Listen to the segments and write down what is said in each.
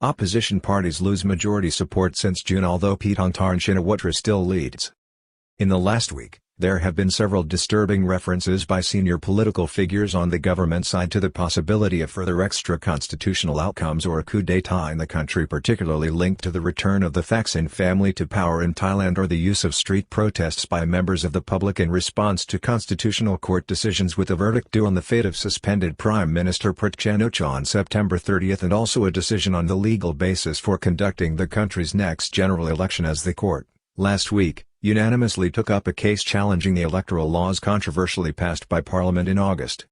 Opposition parties lose majority support since June, although Paetongtarn Shinawatra still leads. In the last week, there have been several disturbing references by senior political figures on the government side to the possibility of further extra-constitutional outcomes or a coup d'état in the country, particularly linked to the return of the Thaksin family to power in Thailand or the use of street protests by members of the public in response to constitutional court decisions, with a verdict due on the fate of suspended Prime Minister Prayut Chan on September 30, and also a decision on the legal basis for conducting the country's next general election, as the court, last week, unanimously took up a case challenging the electoral laws controversially passed by Parliament in August.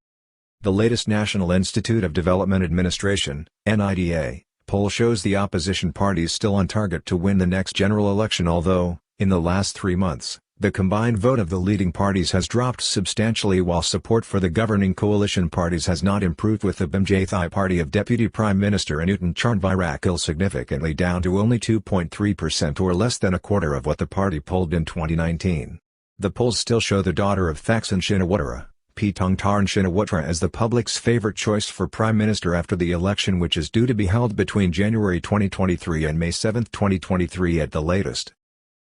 The latest National Institute of Development Administration (NIDA) poll shows the opposition parties still on target to win the next general election, although, in the last 3 months, the combined vote of the leading parties has dropped substantially, while support for the governing coalition parties has not improved, with the BMJ party of Deputy Prime Minister Prayut Chan significantly down to only 2.3%, or less than a quarter of what the party polled in 2019. The polls still show the daughter of Thaksin Shinawatra, Paetongtarn Shinawatra, as the public's favorite choice for Prime Minister after the election, which is due to be held between January 2023 and May 7, 2023 at the latest.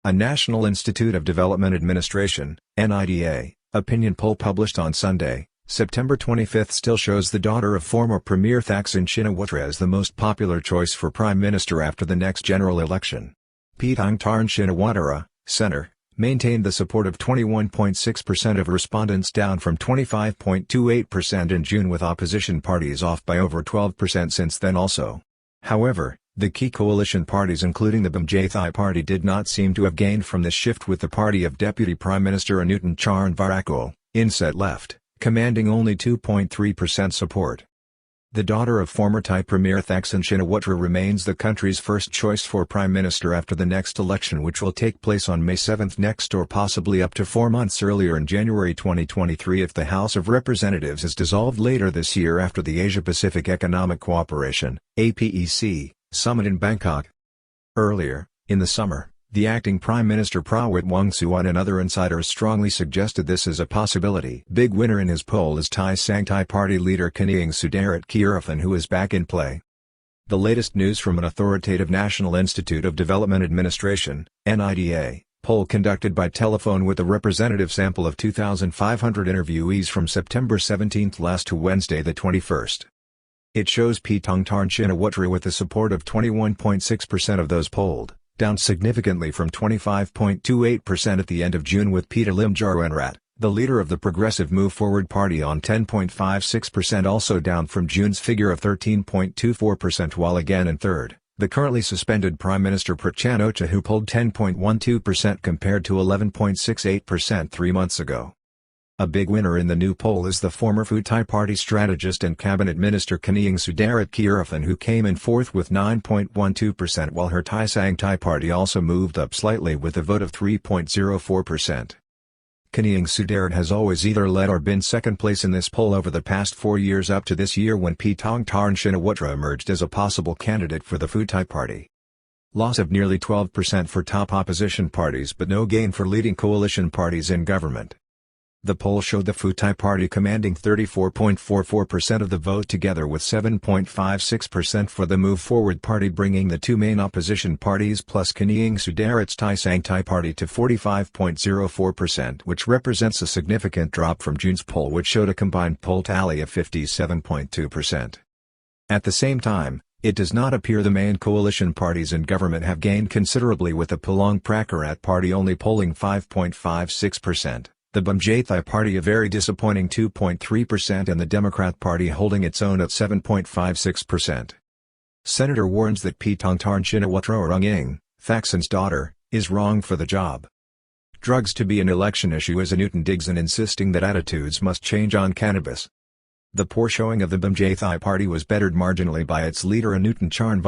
A National Institute of Development Administration (NIDA) opinion poll published on Sunday, September 25, still shows the daughter of former Premier Thaksin Shinawatra as the most popular choice for Prime Minister after the next general election. Paetongtarn Shinawatra, Centre, maintained the support of 21.6% of respondents, down from 25.28% in June, with opposition parties off by over 12% since then also. However, the key coalition parties, including the BMJ party, did not seem to have gained from this shift, with the party of Deputy Prime Minister Prayut Chan inset left, commanding only 2.3% support. The daughter of former Thai Premier Thaksin Shinawatra remains the country's first choice for Prime Minister after the next election, which will take place on May 7 next, or possibly up to 4 months earlier in January 2023 if the House of Representatives is dissolved later this year after the Asia-Pacific Economic Cooperation (APEC) summit in Bangkok. Earlier, in the summer, the acting Prime Minister Prayut Chan and other insiders strongly suggested this as a possibility. Big winner in his poll is Thai Sang Thai Party leader Kanieng Sudarat, who is back in play. The latest news from an authoritative National Institute of Development Administration (NIDA) poll conducted by telephone with a representative sample of 2,500 interviewees from September 17 last to Wednesday the 21st. It shows Paetongtarn Shinawatra with the support of 21.6% of those polled, down significantly from 25.28% at the end of June, with Paetongtarn, the leader of the Progressive Move Forward Party, on 10.56%, also down from June's figure of 13.24%, while again in third, the currently suspended Prime Minister Prayut Chan, who polled 10.12% compared to 11.68% 3 months ago. A big winner in the new poll is the former Pheu Thai Party strategist and cabinet minister Kanieng Sudarat, who came in fourth with 9.12%, while her Thai Sang Thai Party also moved up slightly with a vote of 3.04%. Kanieng Sudarat has always either led or been second place in this poll over the past 4 years, up to this year when Paetongtarn Shinawatra emerged as a possible candidate for the Pheu Thai Party. Loss of nearly 12% for top opposition parties, but no gain for leading coalition parties in government. The poll showed the Pheu Thai Party commanding 34.44% of the vote, together with 7.56% for the Move Forward Party, bringing the two main opposition parties plus Kanieng Sudarat's Thai Sang Thai Party to 45.04%, which represents a significant drop from June's poll, which showed a combined poll tally of 57.2%. At the same time, it does not appear the main coalition parties in government have gained considerably, with the Palong Prakarat Party only polling 5.56%. The BMJ Party a very disappointing 2.3%, and the Democrat Party holding its own at 7.56%. Senator warns that Paetongtarn Shinawatra, Thaksin's daughter, is wrong for the job. Drugs to be an election issue, as Prayut digs in, insisting that attitudes must change on cannabis. The poor showing of the BMJ Party was bettered marginally by its leader Prayut Chan,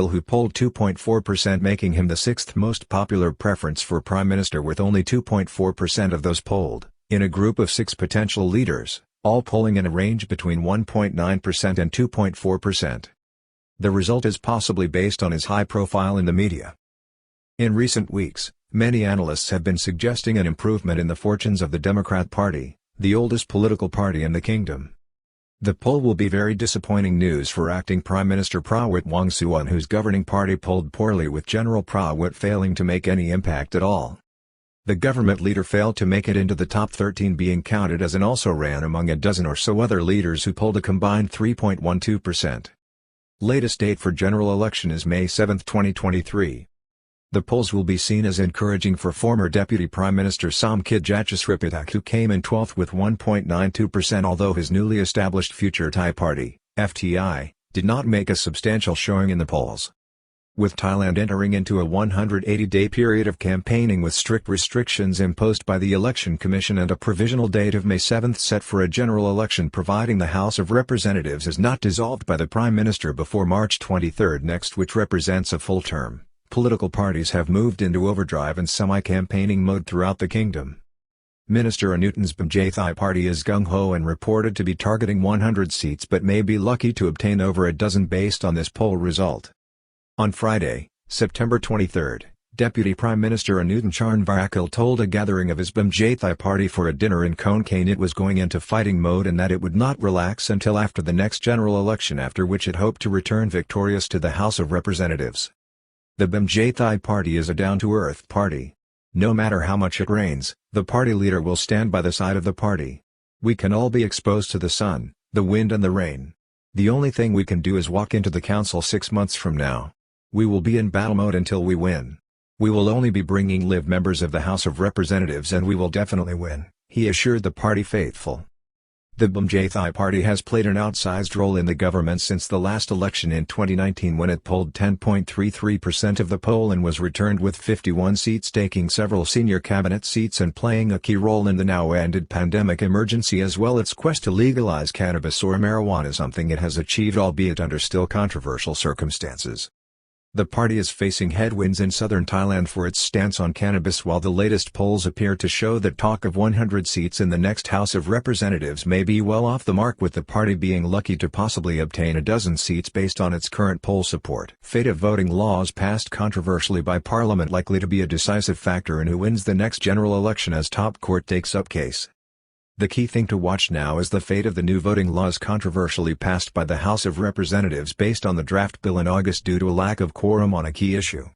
who polled 2.4%, making him the sixth most popular preference for Prime Minister, with only 2.4% of those polled, in a group of 6 potential leaders, all polling in a range between 1.9% and 2.4%. The result is possibly based on his high profile in the media. In recent weeks, many analysts have been suggesting an improvement in the fortunes of the Democrat Party, the oldest political party in the kingdom. The poll will be very disappointing news for acting Prime Minister Prayut Chan, whose governing party polled poorly, with General Prayut failing to make any impact at all. The government leader failed to make it into the top 13, being counted as an also-ran among a dozen or so other leaders who polled a combined 3.12%. Latest date for general election is May 7, 2023. The polls will be seen as encouraging for former Deputy Prime Minister Somkid Jachusripatak, who came in 12th with 1.92%, although his newly established Future Thai Party, FTI, did not make a substantial showing in the polls. With Thailand entering into a 180-day period of campaigning with strict restrictions imposed by the Election Commission and a provisional date of May 7 set for a general election, providing the House of Representatives is not dissolved by the Prime Minister before March 23 next, which represents a full term, political parties have moved into overdrive and semi-campaigning mode throughout the kingdom. Minister Anutin's Thai party is gung-ho and reported to be targeting 100 seats, but may be lucky to obtain over a dozen based on this poll result. On Friday, September 23, Deputy Prime Minister Paetongtarn Shinawatra told a gathering of his Thai party for a dinner in Khon Kaen it was going into fighting mode and that it would not relax until after the next general election, after which it hoped to return victorious to the House of Representatives. The Thai party is a down-to-earth party. No matter how much it rains, the party leader will stand by the side of the party. We can all be exposed to the sun, the wind and the rain. The only thing we can do is walk into the council 6 months from now. We will be in battle mode until we win. We will only be bringing live members of the House of Representatives and we will definitely win, he assured the party faithful. The Thai party has played an outsized role in the government since the last election in 2019, when it polled 10.33% of the poll and was returned with 51 seats, taking several senior cabinet seats and playing a key role in the now-ended pandemic emergency, as well its quest to legalize cannabis or marijuana, something it has achieved albeit under still controversial circumstances. The party is facing headwinds in southern Thailand for its stance on cannabis, while the latest polls appear to show that talk of 100 seats in the next House of Representatives may be well off the mark, with the party being lucky to possibly obtain a dozen seats based on its current poll support. Fate of voting laws passed controversially by Parliament likely to be a decisive factor in who wins the next general election as top court takes up case. The key thing to watch now is the fate of the new voting laws controversially passed by the House of Representatives based on the draft bill in August due to a lack of quorum on a key issue.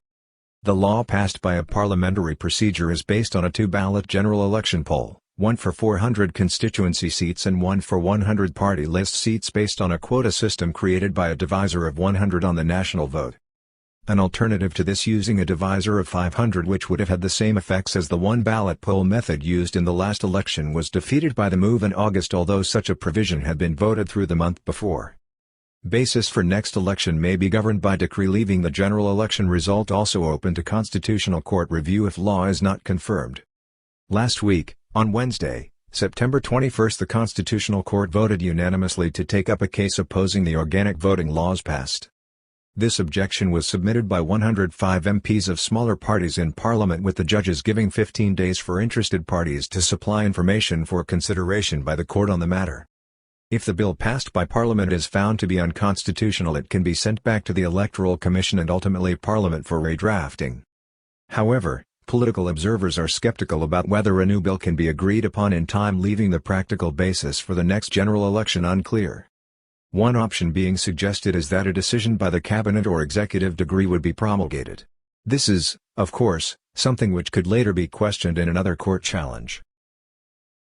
The law, passed by a parliamentary procedure, is based on a two-ballot general election poll, one for 400 constituency seats and one for 100 party list seats, based on a quota system created by a divisor of 100 on the national vote. An alternative to this, using a divisor of 500 which would have had the same effects as the one-ballot poll method used in the last election, was defeated by the move in August, although such a provision had been voted through the month before. Basis for next election may be governed by decree, leaving the general election result also open to Constitutional Court review if law is not confirmed. Last week, on Wednesday, September 21, the Constitutional Court voted unanimously to take up a case opposing the organic voting laws passed. This objection was submitted by 105 MPs of smaller parties in Parliament, with the judges giving 15 days for interested parties to supply information for consideration by the court on the matter. If the bill passed by Parliament is found to be unconstitutional, it can be sent back to the Electoral Commission and ultimately Parliament for redrafting. However, political observers are skeptical about whether a new bill can be agreed upon in time, leaving the practical basis for the next general election unclear. One option being suggested is that a decision by the cabinet or executive decree would be promulgated. This is, of course, something which could later be questioned in another court challenge.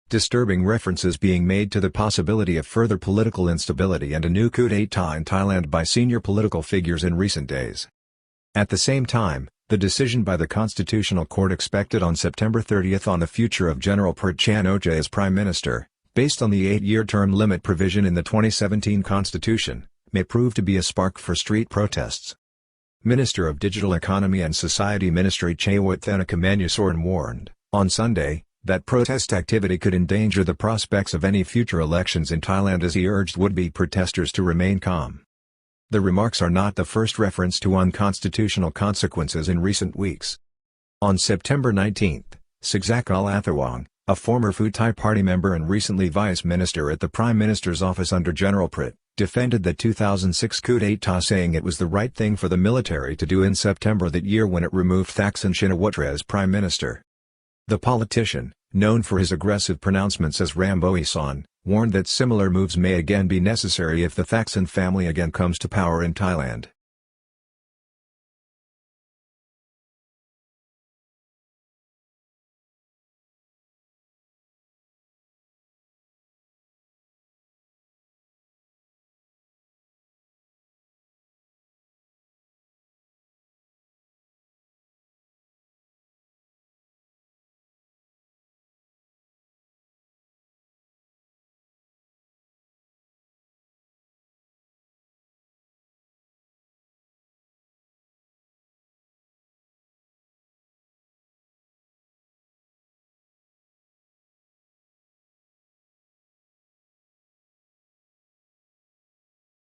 Disturbing references being made to the possibility of further political instability and a new coup d'état in Thailand by senior political figures in recent days. At the same time, the decision by the Constitutional Court expected on September 30 on the future of General Prayut Chan ocha as Prime Minister, based on the 8-year term limit provision in the 2017 Constitution, may prove to be a spark for street protests. Minister of Digital Economy and Society Ministry Chawatthana Kamanyusoran warned, on Sunday, that protest activity could endanger the prospects of any future elections in Thailand, as he urged would-be protesters to remain calm. The remarks are not the first reference to unconstitutional consequences in recent weeks. On September 19, Sigzakal Athawang, a former Pheu Thai Party member and recently Vice Minister at the Prime Minister's office under General Prayut, defended the 2006 coup d'état, saying it was the right thing for the military to do in September that year when it removed Thaksin Shinawatra as Prime Minister. The politician, known for his aggressive pronouncements as Ramboisan, warned that similar moves may again be necessary if the Thaksin family again comes to power in Thailand.